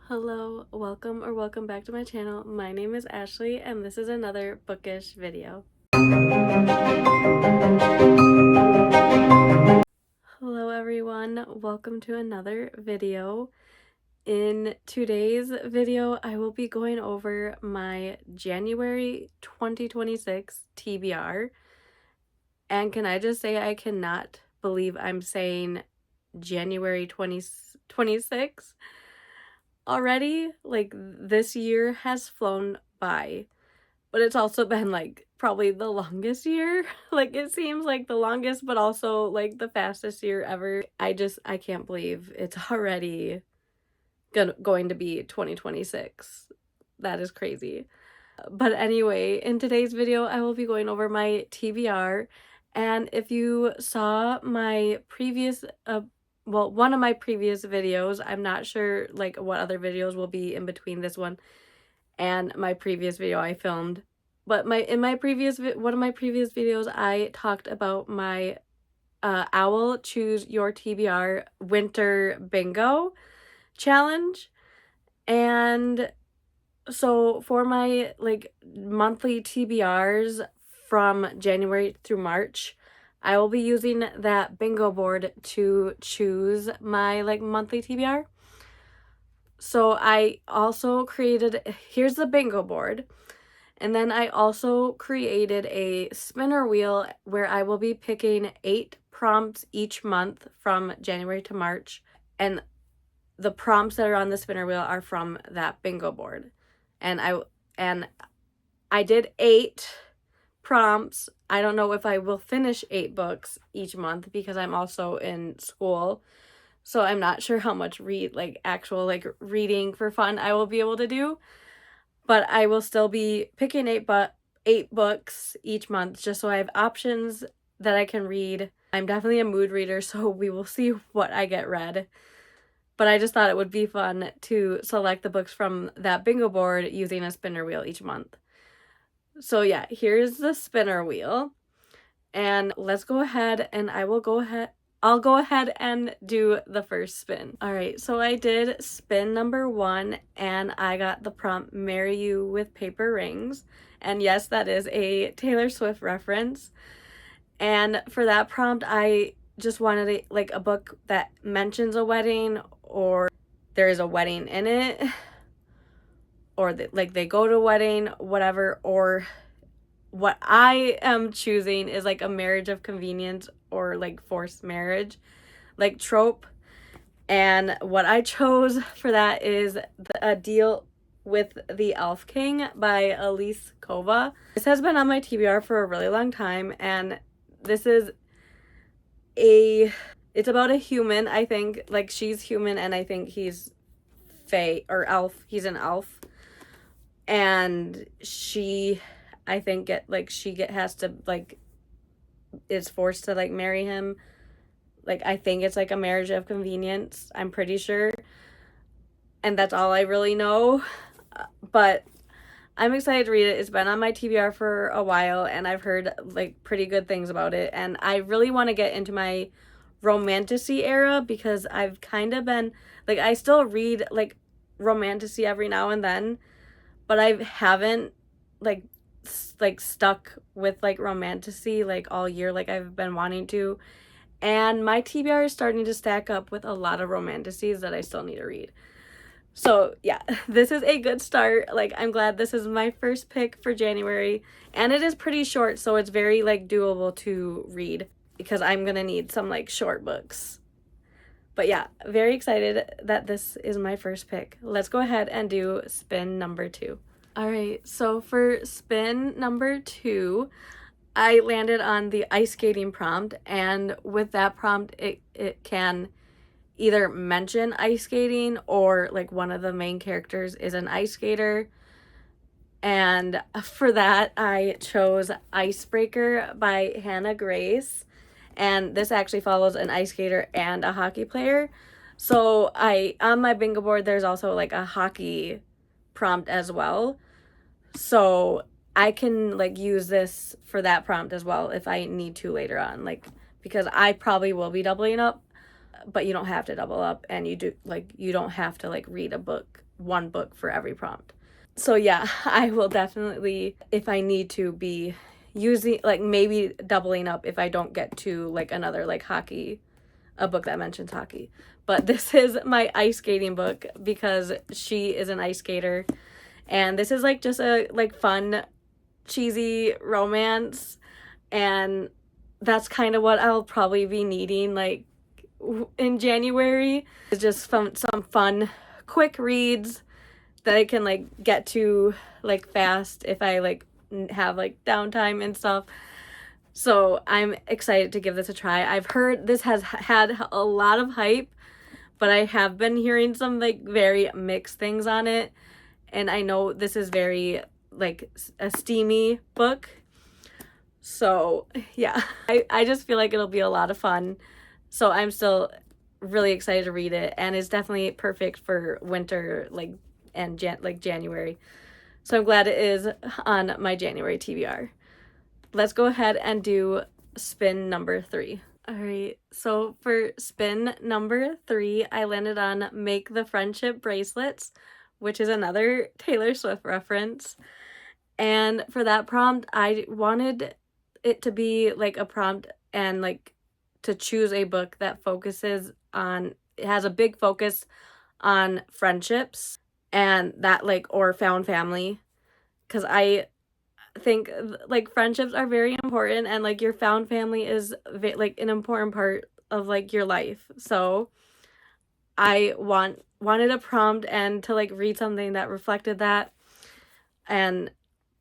Hello, welcome back to my channel. My name is Ashley and this is another bookish video. Hello everyone, welcome to another video. In today's video, I will be going over my January 2026 TBR. And can I just say I cannot believe I'm saying January 2026 already. Like, this year has flown by, but it's also been like probably the longest year. Like, it seems like the longest, but also like the fastest year ever. I can't believe it's already going to be 2026. That is crazy. But anyway, in today's video, I will be going over my TBR. And if you saw my previous one of my previous videos, I'm not sure like what other videos will be in between this one and my previous video I filmed, but one of my previous videos I talked about my Owl Choose Your TBR Winter Bingo challenge. And so for my like monthly TBRs from January through March, I will be using that bingo board to choose my like monthly TBR. So I also created, here's the bingo board. And then I also created a spinner wheel where I will be picking 8 prompts each month from January to March. And the prompts that are on the spinner wheel are from that bingo board. And I did 8 prompts. I don't know if I will finish 8 books each month because I'm also in school. So I'm not sure how much actual reading for fun I will be able to do. But I will still be picking 8 books each month just so I have options that I can read. I'm definitely a mood reader, so we will see what I get read. But I just thought it would be fun to select the books from that bingo board using a spinner wheel each month. So yeah, here's the spinner wheel. And let's go ahead and I'll go ahead and do the first spin. All right, so I did spin number 1 and I got the prompt, "Marry You with Paper Rings." And yes, that is a Taylor Swift reference. And for that prompt, I just wanted a book that mentions a wedding, or there is a wedding in it, or they go to a wedding, whatever. Or what I am choosing is like a marriage of convenience or like forced marriage like trope. And what I chose for that is A Deal with the Elf King by Elise Kova. This has been on my TBR for a really long time, and this is it's about a human, I think. Like, she's human and I think he's fae or elf. He's an elf. And she, I think has to is forced to marry him. I think it's like a marriage of convenience, I'm pretty sure. And that's all I really know. But I'm excited to read it. It's been on my TBR for a while and I've heard pretty good things about it. And I really want to get into my romantasy era because I've kind of been I still read romantasy every now and then, but I haven't stuck with romantasy all year like I've been wanting to. And my TBR is starting to stack up with a lot of romantasies that I still need to read. So yeah, this is a good start. I'm glad this is my first pick for January, and it is pretty short, so it's very doable to read because I'm gonna need some short books. But yeah, very excited that this is my first pick. Let's go ahead and do spin number 2. All right, so for spin number 2, I landed on the ice skating prompt, and with that prompt, it can either mention ice skating or one of the main characters is an ice skater. And for that, I chose Icebreaker by Hannah Grace. And this actually follows an ice skater and a hockey player. So on my bingo board, there's also a hockey prompt as well. So I can use this for that prompt as well if I need to later on, because I probably will be doubling up, but you don't have to double up, and you don't have to read a book one book for every prompt. So yeah, I will definitely, if I need to, be using, like, maybe doubling up if I don't get to, like, another, like, hockey, a book that mentions hockey. But this is my ice skating book because she is an ice skater. And this is, like, just a, like, fun, cheesy romance. And that's kind of what I'll probably be needing, like, in January. It's just some fun, quick reads that I can, like, get to, like, fast if I, like, have, like, downtime and stuff. So I'm excited to give this a try. I've heard this has had a lot of hype, but I have been hearing some, like, very mixed things on it. And I know this is very, like, a steamy book. So yeah, I just feel like it'll be a lot of fun. So I'm still really excited to read it, and it's definitely perfect for winter, like, and January. So I'm glad it is on my January TBR. Let's go ahead and do spin number 3. All right, so for spin number 3, I landed on Make the Friendship Bracelets, which is another Taylor Swift reference. And for that prompt, I wanted it to be, like, a prompt and, like, to choose a book that focuses on, it has a big focus on friendships and that, like, or found family, because I think, like, friendships are very important, and, like, your found family is like an important part of, like, your life. So I wanted a prompt and to, like, read something that reflected that. And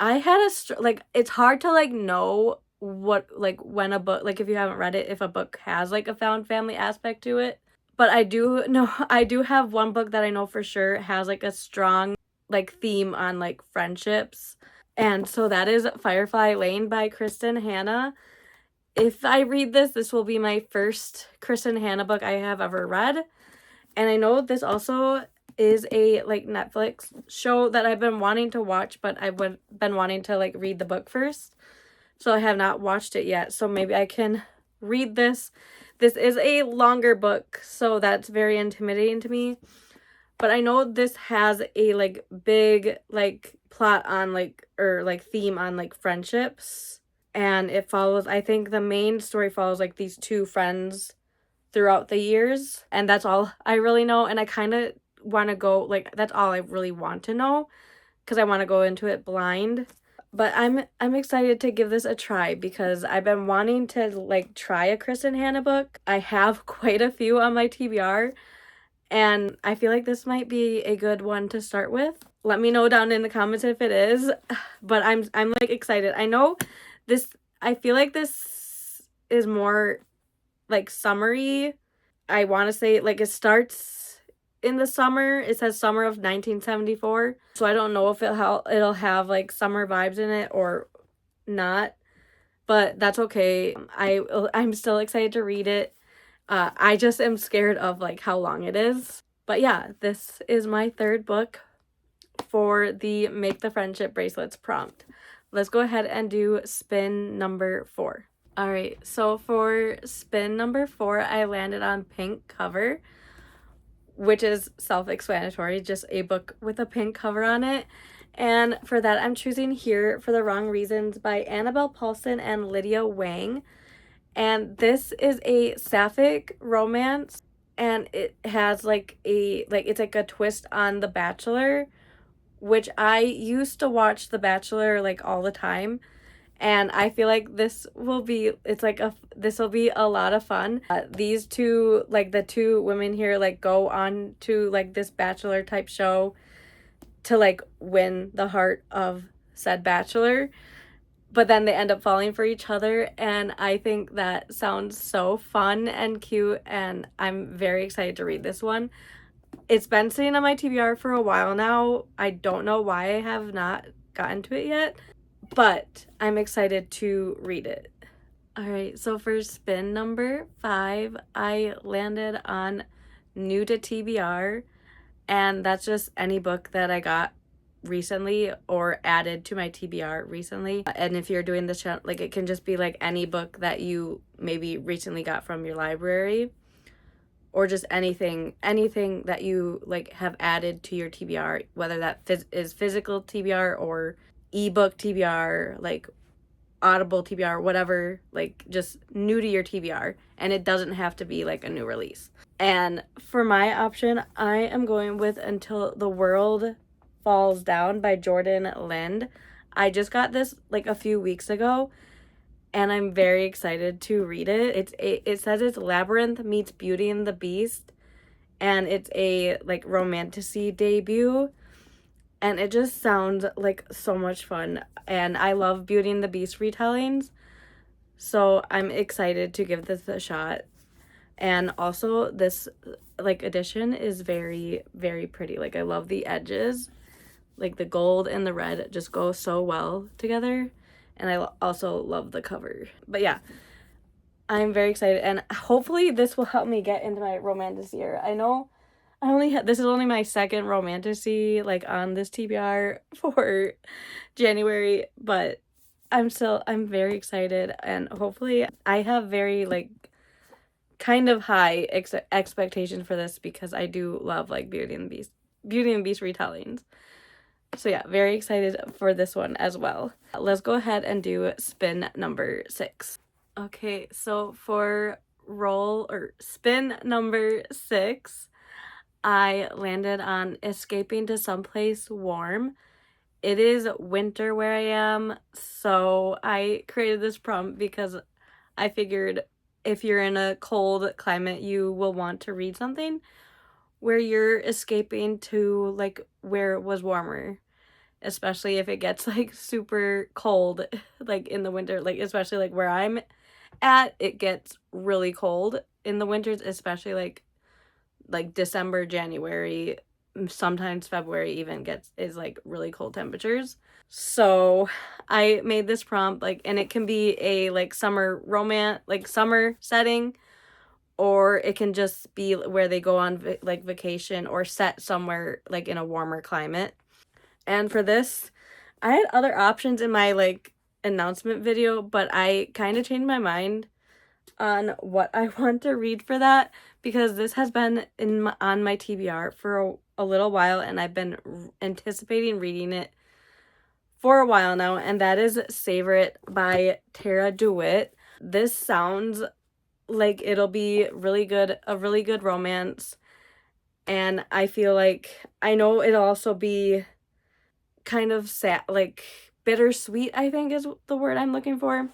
I had like, it's hard to, like, know what, like, when a book, like, if you haven't read it, if a book has, like, a found family aspect to it. But I do know, I do have one book that I know for sure has, like, a strong, like, theme on, like, friendships. And so that is Firefly Lane by Kristen Hanna. If I read this, this will be my first Kristen Hanna book I have ever read. And I know this also is a, like, Netflix show that I've been wanting to watch, but I've been wanting to, like, read the book first. So I have not watched it yet. So maybe I can read this. This is a longer book, so that's very intimidating to me. But I know this has a, like, big, like, plot on, like, or, like, theme on, like, friendships. And it follows, I think the main story follows, like, these two friends throughout the years. And that's all I really know. And I kind of want to go, like, that's all I really want to know, because I want to go into it blind. But I'm excited to give this a try because I've been wanting to, like, try a Kristen Hanna book. I have quite a few on my TBR, and I feel like this might be a good one to start with. Let me know down in the comments if it is. But I'm like, excited. I know this, I feel like this is more, like, summery. I want to say, like, it starts in the summer. It says summer of 1974. So I don't know if it'll have, like, summer vibes in it or not. But that's okay. I'm still excited to read it. I just am scared of, like, how long it is. But yeah, this is my third book for the Make the Friendship Bracelets prompt. Let's go ahead and do spin number 4. All right, so for spin number 4, I landed on Pink Cover, which is self-explanatory, just a book with a pink cover on it. And for that, I'm choosing Here for the Wrong Reasons by Annabelle Paulson and Lydia Wang. And this is a sapphic romance, and it has, like, it's like a twist on The Bachelor, which I used to watch The Bachelor, like, all the time. And I feel like this will be a lot of fun. These two, like, the two women here, like, go on to, like, this Bachelor type show to, like, win the heart of said Bachelor. But then they end up falling for each other, and I think that sounds so fun and cute, and I'm very excited to read this one. It's been sitting on my TBR for a while now. I don't know why I have not gotten to it yet, but I'm excited to read it. All right, so for spin number 5, I landed on New to TBR, and that's just any book that I got recently or added to my TBR recently. And if you're doing this channel, like, it can just be, like, any book that you maybe recently got from your library. or just anything that you like have added to your TBR, whether that is physical TBR or ebook TBR, like Audible TBR, whatever, like just new to your TBR, and it doesn't have to be like a new release. And for my option, I am going with Until the World Falls Down by Jordan Lind. I just got this like a few weeks ago, and I'm very excited to read it. It says it's Labyrinth meets Beauty and the Beast, and it's a like romantasy debut, and it just sounds like so much fun. And I love Beauty and the Beast retellings, so I'm excited to give this a shot. And also this like edition is very, very pretty. Like I love the edges, like the gold and the red just go so well together. And I also love the cover. But yeah, I'm very excited, and hopefully this will help me get into my romantasy year. I know this is only my second romantasy like on this TBR for January, but I'm very excited, and hopefully I have very like kind of high expectations for this because I do love like Beauty and the Beast retellings. So yeah, very excited for this one as well. Let's go ahead and do spin number 6. Okay, so for spin number 6, I landed on Escaping to Someplace Warm. It is winter where I am, so I created this prompt because I figured if you're in a cold climate, you will want to read something where you're escaping to like where it was warmer, especially if it gets like super cold like in the winter, like especially like where I'm at, it gets really cold in the winters, especially like December, January, sometimes February even is like really cold temperatures. So I made this prompt like, and it can be a like summer summer setting, or it can just be where they go on vacation or set somewhere like in a warmer climate. And for this, I had other options in my like announcement video, but I kind of changed my mind on what I want to read for that, because this has been on my TBR for a little while, and I've been anticipating reading it for a while now, and that is Savor It by Tara DeWitt. This sounds like it'll be a really good romance, and I feel like I know it'll also be kind of sad, like bittersweet, I think is the word I'm looking for.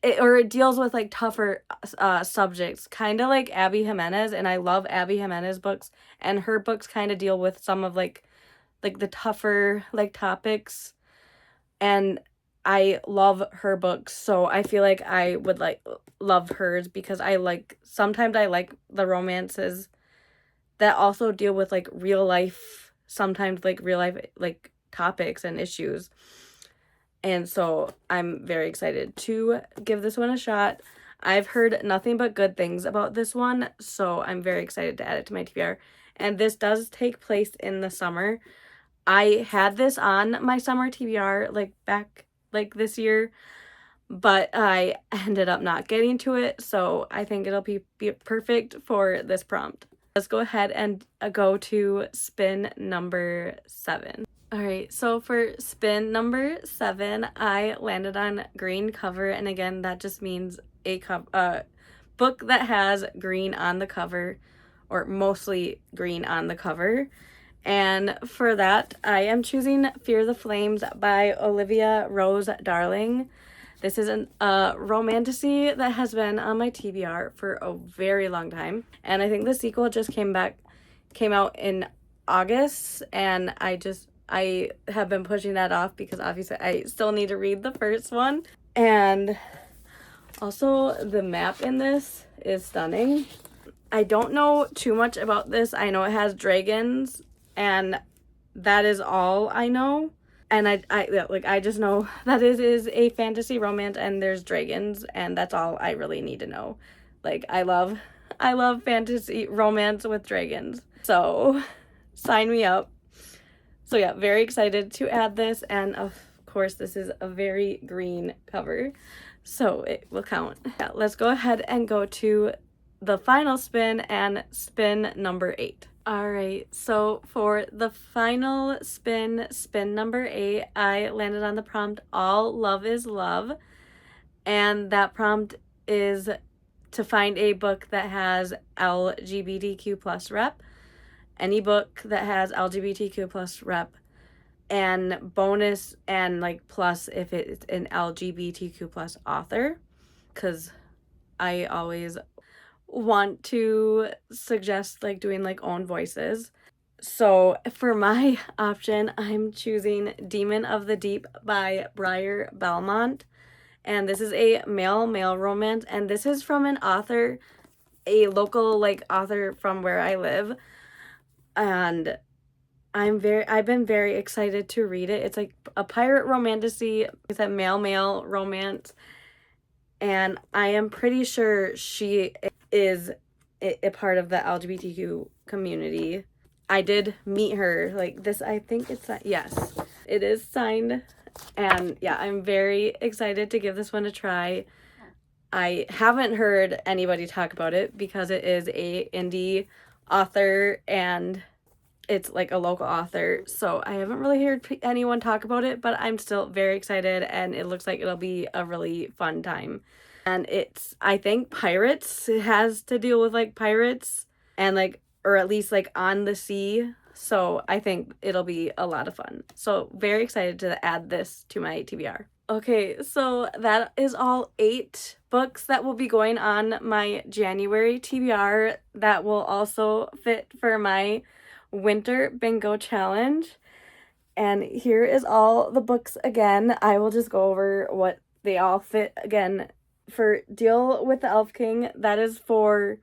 It deals with like tougher subjects, kind of like Abby Jimenez, and I love Abby Jimenez books, and her books kind of deal with some of like the tougher like topics, and I love her books, so I feel like I would like love hers, because sometimes I like the romances that also deal with like real life like topics and issues. And so I'm very excited to give this one a shot. I've heard nothing but good things about this one, so I'm very excited to add it to my TBR. And this does take place in the summer. I had this on my summer TBR like back like this year, but I ended up not getting to it, so I think it'll be perfect for this prompt. Let's go ahead and go to spin number 7. All right, so for spin number 7, I landed on green cover, and again, that just means a book that has green on the cover, or mostly green on the cover. And for that, I am choosing Fear the Flames by Olivia Rose Darling. This is a romantasy that has been on my TBR for a very long time, and I think the sequel just came out in August, and I have been pushing that off because obviously I still need to read the first one. And also the map in this is stunning. I don't know too much about this. I know it has dragons, and that is all I know. And I just know that it is a fantasy romance and there's dragons, and that's all I really need to know. Like I love fantasy romance with dragons. So sign me up. So yeah, very excited to add this, and of course this is a very green cover, so it will count. Yeah, let's go ahead and go to the final spin and spin number 8. All right, so for the final spin, spin number 8, I landed on the prompt, all love is love. And that prompt is to find a book that has LGBTQ plus rep, any book that has LGBTQ plus rep, and bonus and like plus if it's an LGBTQ plus author, because I always want to suggest like doing like own voices. So for my option, I'm choosing Demon of the Deep by Briar Belmont. And this is a male romance, and this is from an author, a local like author from where I live. And I've been very excited to read it. It's like a pirate romantasy. It's a male romance, and I am pretty sure she is a part of the LGBTQ community. I did meet her, like this, I think it's, yes, it is signed. And yeah, I'm very excited to give this one a try. I haven't heard anybody talk about it because it is a indie author and it's like a local author. So I haven't really heard anyone talk about it, but I'm still very excited and it looks like it'll be a really fun time. And it's, I think pirates, it has to deal with like pirates and like, or at least like on the sea. So I think it'll be a lot of fun. So very excited to add this to my TBR. Okay, so that is all 8 books that will be going on my January TBR that will also fit for my winter bingo challenge. And here is all the books again. I will just go over what they all fit again. For Deal with the Elf King, that is for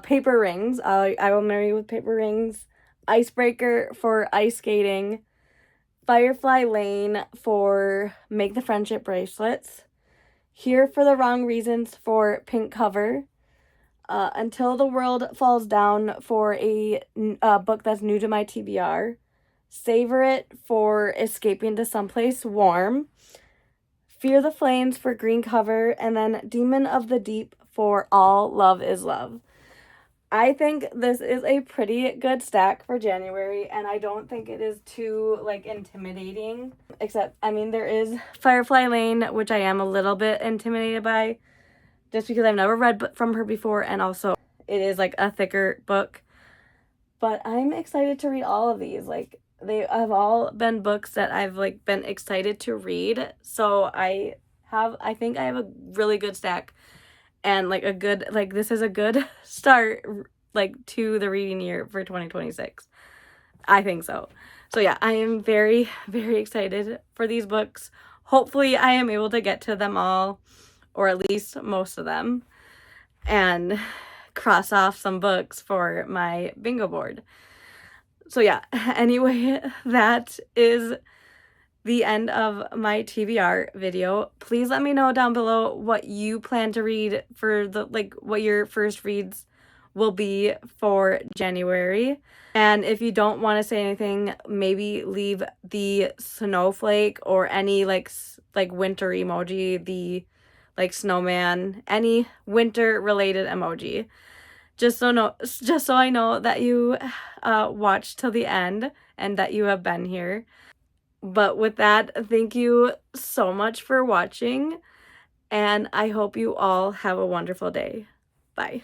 paper rings. I Will Marry You with Paper Rings. Icebreaker for ice skating. Firefly Lane for Make the Friendship Bracelets. Here for the Wrong Reasons for pink cover. Until the World Falls Down for a book that's new to my TBR. Savor It for Escaping to Someplace Warm. Fear the Flames for green cover. And then Demon of the Deep for All Love is Love. I think this is a pretty good stack for January, and I don't think it is too, like, intimidating. Except, I mean, there is Firefly Lane, which I am a little bit intimidated by, just because I've never read from her before, and also it is, like, a thicker book. But I'm excited to read all of these. Like, they have all been books that I've, like, been excited to read. So I think I have a really good stack. And like a good, like this is a good start like to the reading year for 2026. I think so. So yeah, I am very, very excited for these books. Hopefully I am able to get to them all, or at least most of them, and cross off some books for my bingo board. So yeah, anyway, that is the end of my TBR video. Please let me know down below what you plan to read for the, like, what your first reads will be for January. And if you don't want to say anything, maybe leave the snowflake or any like winter emoji, the like snowman, any winter related emoji. Just so I know that you watched till the end and that you have been here. But with that, thank you so much for watching, and I hope you all have a wonderful day. Bye.